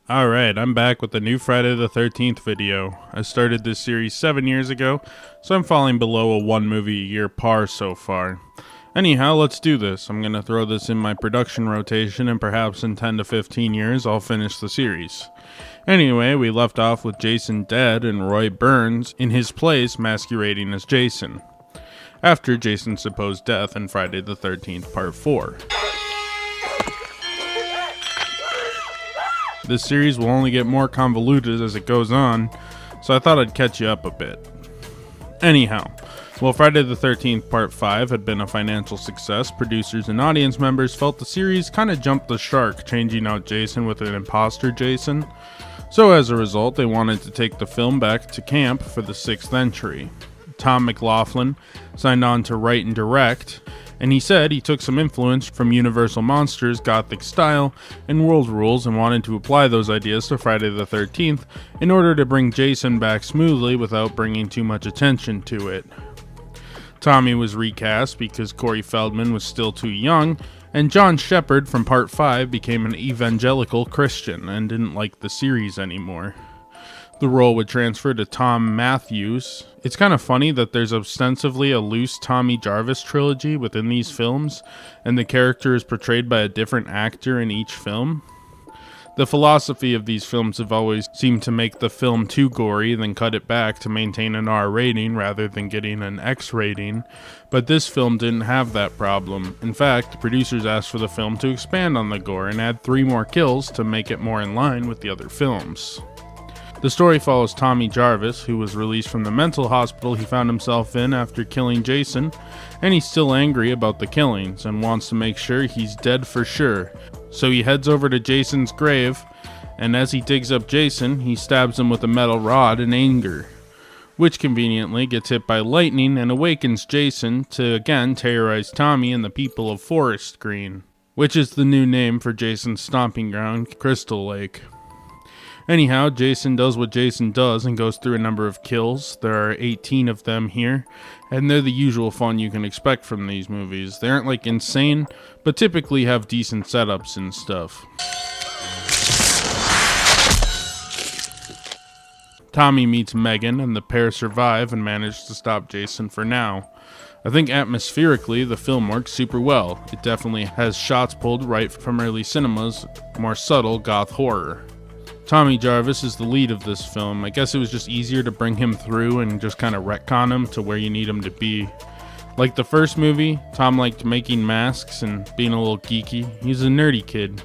Alright, I'm back with the new Friday the 13th video. I started this series 7 years ago, so I'm falling below a 1 movie a year par so far. Anyhow, let's do this. I'm gonna throw this in my production rotation, and perhaps in 10 to 15 years I'll finish the series. Anyway, we left off with Jason dead and Roy Burns in his place masquerading as Jason, after Jason's supposed death in Friday the 13th Part 4. This series will only get more convoluted as it goes on, so I thought I'd catch you up a bit. Anyhow, while Friday the 13th Part 5 had been a financial success, producers and audience members felt the series kinda jumped the shark, changing out Jason with an imposter Jason. So as a result, they wanted to take the film back to camp for the 6th entry. Tom McLaughlin signed on to write and direct, and he said he took some influence from Universal Monsters' Gothic style and world rules and wanted to apply those ideas to Friday the 13th in order to bring Jason back smoothly without bringing too much attention to it. Tommy was recast because Corey Feldman was still too young, and John Shepard from Part 5 became an evangelical Christian and didn't like the series anymore. The role would transfer to Tom Matthews. It's kind of funny that there's ostensibly a loose Tommy Jarvis trilogy within these films, and the character is portrayed by a different actor in each film. The philosophy of these films have always seemed to make the film too gory, then cut it back to maintain an R rating rather than getting an X rating, but this film didn't have that problem. In fact, producers asked for the film to expand on the gore and add 3 more kills to make it more in line with the other films. The story follows Tommy Jarvis, who was released from the mental hospital he found himself in after killing Jason, and he's still angry about the killings and wants to make sure he's dead for sure. So he heads over to Jason's grave, and as he digs up Jason, he stabs him with a metal rod in anger, which conveniently gets hit by lightning and awakens Jason to again terrorize Tommy and the people of Forest Green, which is the new name for Jason's stomping ground, Crystal Lake. Anyhow, Jason does what Jason does and goes through a number of kills. There are 18 of them here, and they're the usual fun you can expect from these movies. They aren't like insane, but typically have decent setups and stuff. Tommy meets Megan, and the pair survive and manage to stop Jason for now. I think atmospherically, the film works super well. It definitely has shots pulled right from early cinema's more subtle goth horror. Tommy Jarvis is the lead of this film. I guess it was just easier to bring him through and just kind of retcon him to where you need him to be. Like the first movie, Tom liked making masks and being a little geeky. He's a nerdy kid.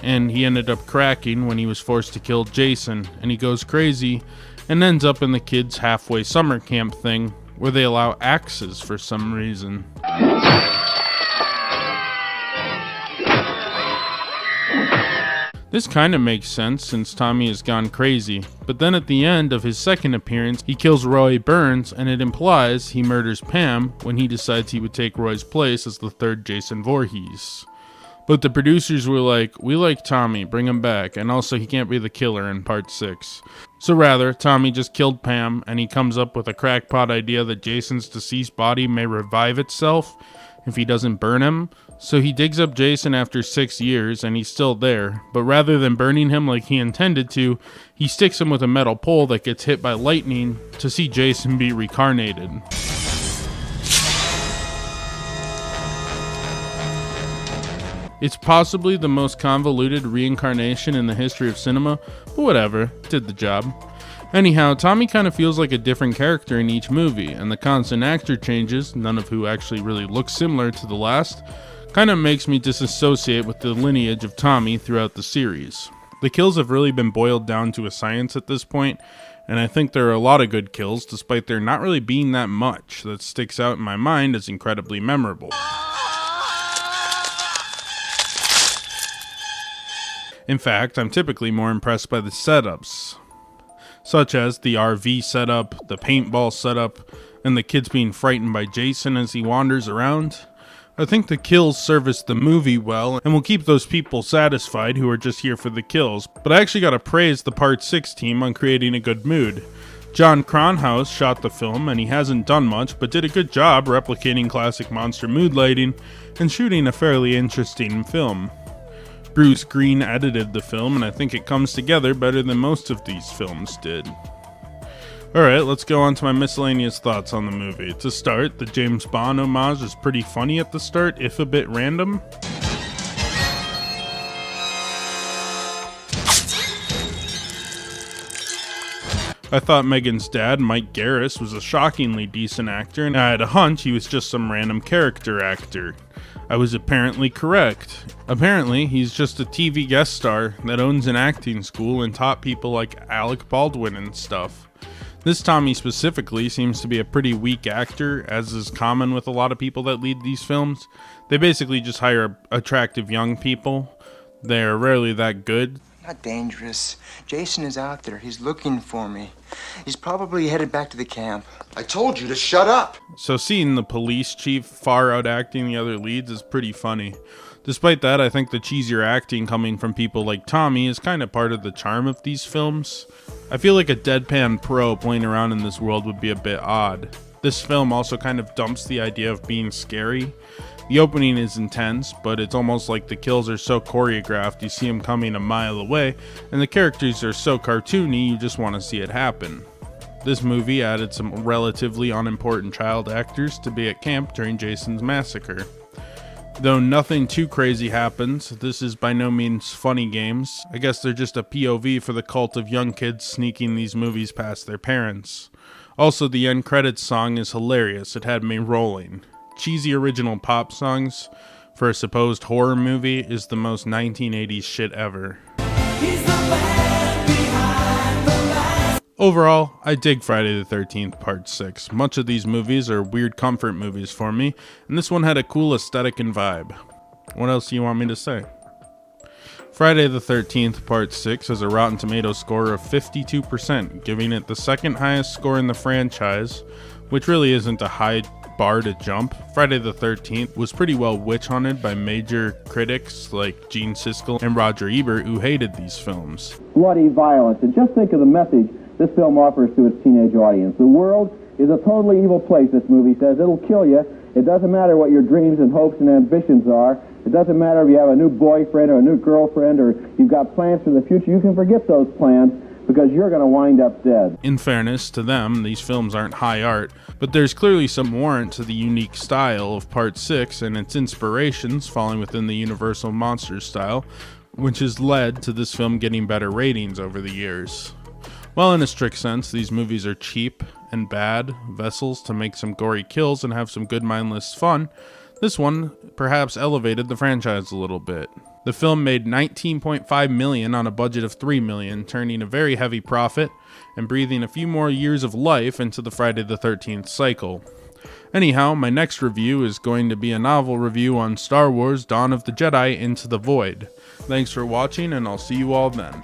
And he ended up cracking when he was forced to kill Jason, and he goes crazy and ends up in the kids' halfway summer camp thing where they allow axes for some reason. This kind of makes sense since Tommy has gone crazy, but then at the end of his second appearance, he kills Roy Burns, and it implies he murders Pam when he decides he would take Roy's place as the third Jason Voorhees. But the producers were like, we like Tommy, bring him back, and also he can't be the killer in Part 6. So rather, Tommy just killed Pam, and he comes up with a crackpot idea that Jason's deceased body may revive itself if he doesn't burn him. So he digs up Jason after 6 years, and he's still there, but rather than burning him like he intended to, he sticks him with a metal pole that gets hit by lightning to see Jason be reincarnated. It's possibly the most convoluted reincarnation in the history of cinema, but whatever, did the job. Anyhow, Tommy kind of feels like a different character in each movie, and the constant actor changes, none of who actually really look similar to the last, kind of makes me disassociate with the lineage of Tommy throughout the series. The kills have really been boiled down to a science at this point, and I think there are a lot of good kills, despite there not really being that much that sticks out in my mind as incredibly memorable. In fact, I'm typically more impressed by the setups, such as the RV setup, the paintball setup, and the kids being frightened by Jason as he wanders around. I think the kills service the movie well and will keep those people satisfied who are just here for the kills, but I actually gotta praise the Part 6 team on creating a good mood. John Cronhouse shot the film, and he hasn't done much, but did a good job replicating classic monster mood lighting and shooting a fairly interesting film. Bruce Green edited the film, and I think it comes together better than most of these films did. Alright, let's go on to my miscellaneous thoughts on the movie. To start, the James Bond homage is pretty funny at the start, if a bit random. I thought Megan's dad, Mike Garris, was a shockingly decent actor, and I had a hunch he was just some random character actor. I was apparently correct. Apparently, he's just a TV guest star that owns an acting school and taught people like Alec Baldwin and stuff. This Tommy specifically seems to be a pretty weak actor, as is common with a lot of people that lead these films. They basically just hire attractive young people. They're rarely that good. Not dangerous. Jason is out there. He's looking for me. He's probably headed back to the camp. I told you to shut up. So seeing the police chief far out acting the other leads is pretty funny. Despite that, I think the cheesier acting coming from people like Tommy is kind of part of the charm of these films. I feel like a deadpan pro playing around in this world would be a bit odd. This film also kind of dumps the idea of being scary. The opening is intense, but it's almost like the kills are so choreographed you see them coming a mile away, and the characters are so cartoony you just want to see it happen. This movie added some relatively unimportant child actors to be at camp during Jason's massacre. Though nothing too crazy happens, this is by no means funny games. I guess they're just a POV for the cult of young kids sneaking these movies past their parents. Also, the end credits song is hilarious. It had me rolling. Cheesy original pop songs for a supposed horror movie is the most 1980s shit ever. Overall, I dig Friday the 13th Part 6. Much of these movies are weird comfort movies for me, and this one had a cool aesthetic and vibe. What else do you want me to say? Friday the 13th Part 6 has a Rotten Tomatoes score of 52%, giving it the second highest score in the franchise, which really isn't a high bar to jump. Friday the 13th was pretty well witch hunted by major critics like Gene Siskel and Roger Ebert, who hated these films. Bloody violence, and just think of the message this film offers to its teenage audience. The world is a totally evil place, this movie says. It'll kill you. It doesn't matter what your dreams and hopes and ambitions are. It doesn't matter if you have a new boyfriend or a new girlfriend or you've got plans for the future. You can forget those plans because you're going to wind up dead. In fairness to them, these films aren't high art, but there's clearly some warrant to the unique style of Part 6 and its inspirations falling within the Universal Monsters style, which has led to this film getting better ratings over the years. While in a strict sense, these movies are cheap and bad vessels to make some gory kills and have some good mindless fun, this one perhaps elevated the franchise a little bit. The film made $19.5 million on a budget of $3 million, turning a very heavy profit and breathing a few more years of life into the Friday the 13th cycle. Anyhow, my next review is going to be a novel review on Star Wars: Dawn of the Jedi Into the Void. Thanks for watching, and I'll see you all then.